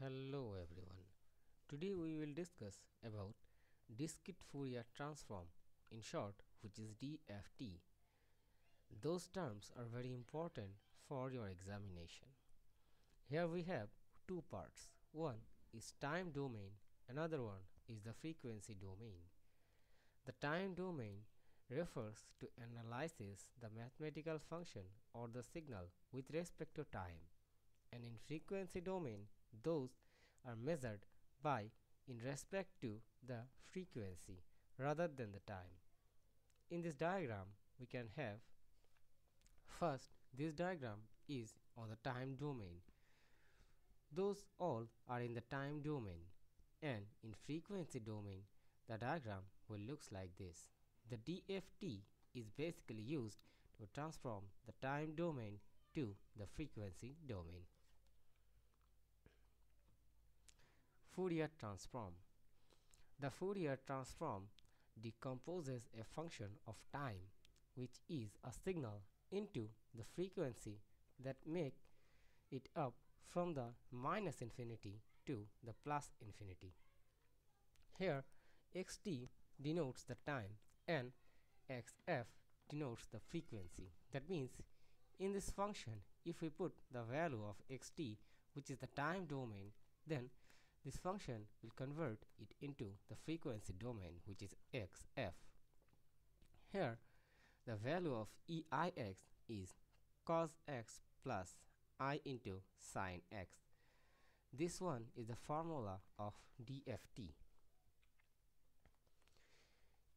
Hello everyone. Today we will discuss about discrete Fourier transform, in short, which is DFT. Those terms are very important for your examination. Here we have two parts. One is time domain, another one is the frequency domain. The time domain refers to analyzes the mathematical function or the signal with respect to time, and in frequency domain those are measured by in respect to the frequency rather than the time. In this diagram we can have first, this diagram is on the time domain. Those all are in the time domain, and in frequency domain the diagram will looks like this. The DFT is basically used to transform the time domain to the frequency domain. Fourier transform. The Fourier transform decomposes a function of time, which is a signal, into the frequency that make it up from the minus infinity to the plus infinity. Here xt denotes the time and xf denotes the frequency. That means in this function, if we put the value of xt, which is the time domain, then this function will convert it into the frequency domain, which is xf. Here the value of eix is cos x plus I into sin x. This one is the formula of DFT.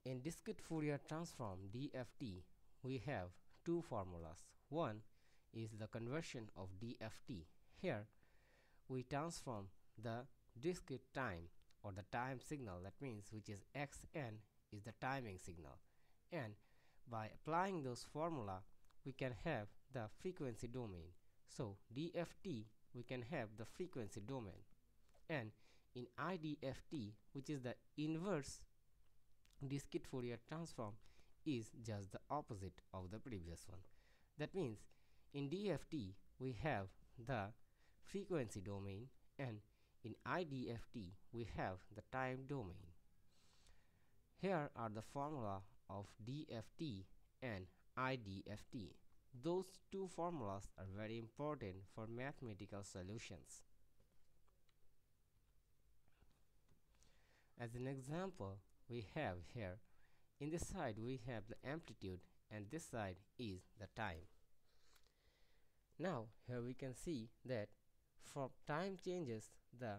In discrete Fourier transform DFT, we have two formulas. One is the conversion of DFT. Here we transform the discrete time or the time signal, that means which is xn is the timing signal, and by applying those formula we can have the frequency domain. So DFT we can have the frequency domain, and in IDFT, which is the inverse discrete Fourier transform, is just the opposite of the previous one. That means in DFT we have the frequency domain, and in IDFT we have the time domain. Here are the formula of DFT and IDFT. Those two formulas are very important for mathematical solutions. As an example, we have here, in this side we have the amplitude and this side is the time. Now here we can see that for time changes the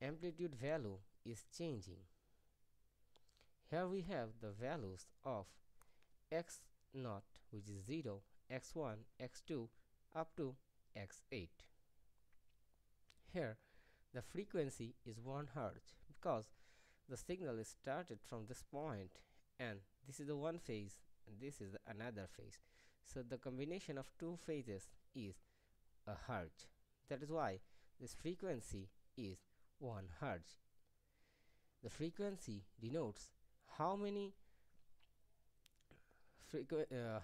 amplitude value is changing. Here we have the values of x0, which is 0, x1, x2 up to x8. Here the frequency is 1 Hz because the signal is started from this point, and this is the one phase and this is the another phase. So the combination of two phases is a Hertz. That is why this frequency is 1 Hz. The frequency denotes how many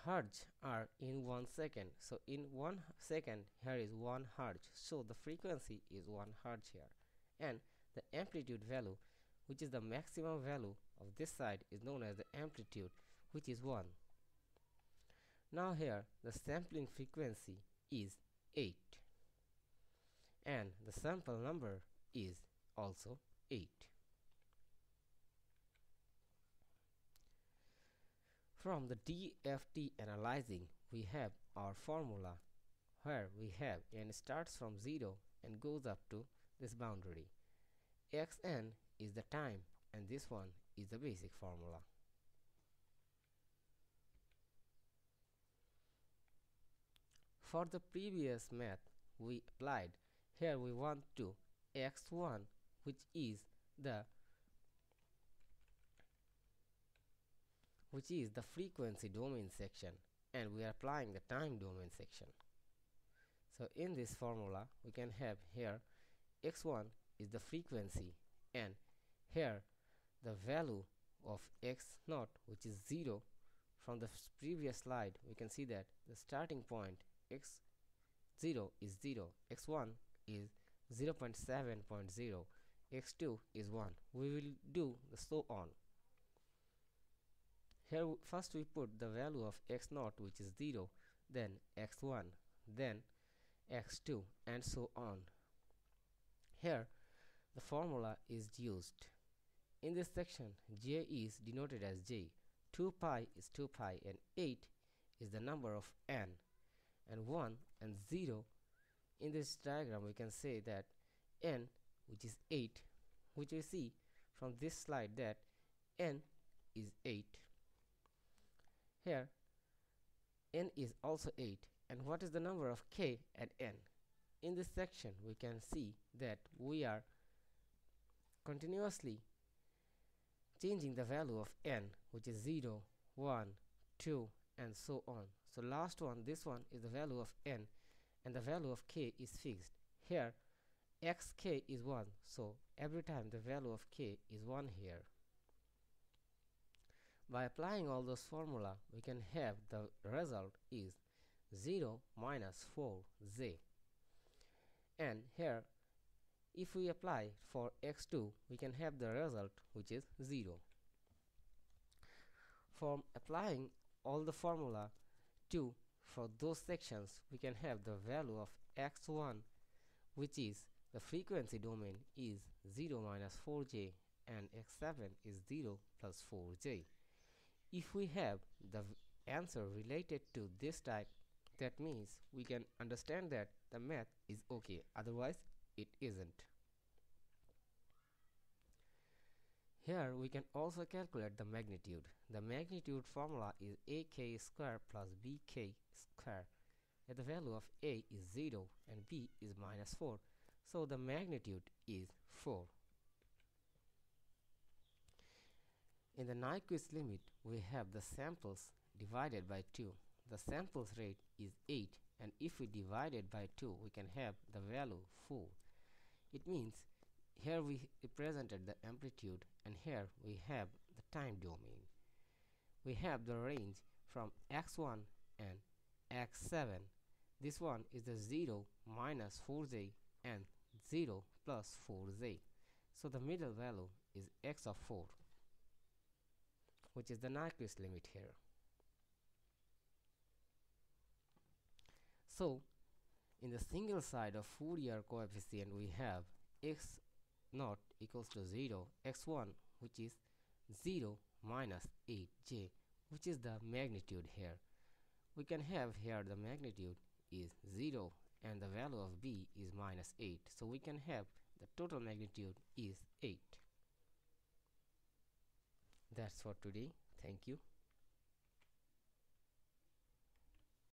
hertz are in 1 second. So in 1 second here is 1 hertz. So the frequency is 1 hertz here, and the amplitude value, which is the maximum value of this side, is known as the amplitude, which is 1. Now here the sampling frequency is 8, and the sample number is also 8. From the DFT analyzing, we have our formula where we have n starts from 0 and goes up to this boundary. Xn is the time, and this one is the basic formula. For the previous math we applied, here we want to x1, which is the frequency domain section, and we are applying the time domain section. So in this formula we can have here x1 is the frequency, and here the value of x0, which is 0. From the previous slide we can see that the starting point x0 is 0, x1 is 0.7.0, x2 is 1. We will do the so on. Here first we put the value of x0, which is 0, then x1, then x2, and so on. Here the formula is used. In this section, j is denoted as j, 2 pi is 2 pi, and 8 is the number of n, and 1 and 0. In this diagram we can say that n, which is 8, which we see from this slide that n is 8. Here n is also 8, and what is the number of k at n? In this section we can see that we are continuously changing the value of n, which is 0, 1, 2, and so on. So last one, this one is the value of n, and the value of k is fixed. Here xk is 1, so every time the value of k is 1 here. By applying all those formula, we can have the result is 0 minus 4j. And here if we apply for x2, we can have the result which is 0. From applying all the formula to for those sections, we can have the value of x1, which is the frequency domain is 0 minus 4j, and x7 is 0 plus 4j. If we have the answer related to this type, that means we can understand that the math is okay, otherwise it isn't. Here we can also calculate the magnitude. The magnitude formula is ak square plus bk square. And the value of a is 0 and b is minus 4. So the magnitude is 4. In the Nyquist limit, we have the samples divided by 2. The samples rate is 8, and if we divide it by 2, we can have the value 4. It means here we represented the amplitude, and here we have the time domain. We have the range from x1 and x7. This one is the 0 minus 4j and 0 plus 4j. So the middle value is x of 4, which is the Nyquist limit here. So in the single side of Fourier coefficient, we have x0 equals to 0, x1, which is 0 minus 8j, which is the magnitude here. We can have here the magnitude is 0 and the value of b is minus 8. So we can have the total magnitude is 8. That's for today. Thank you.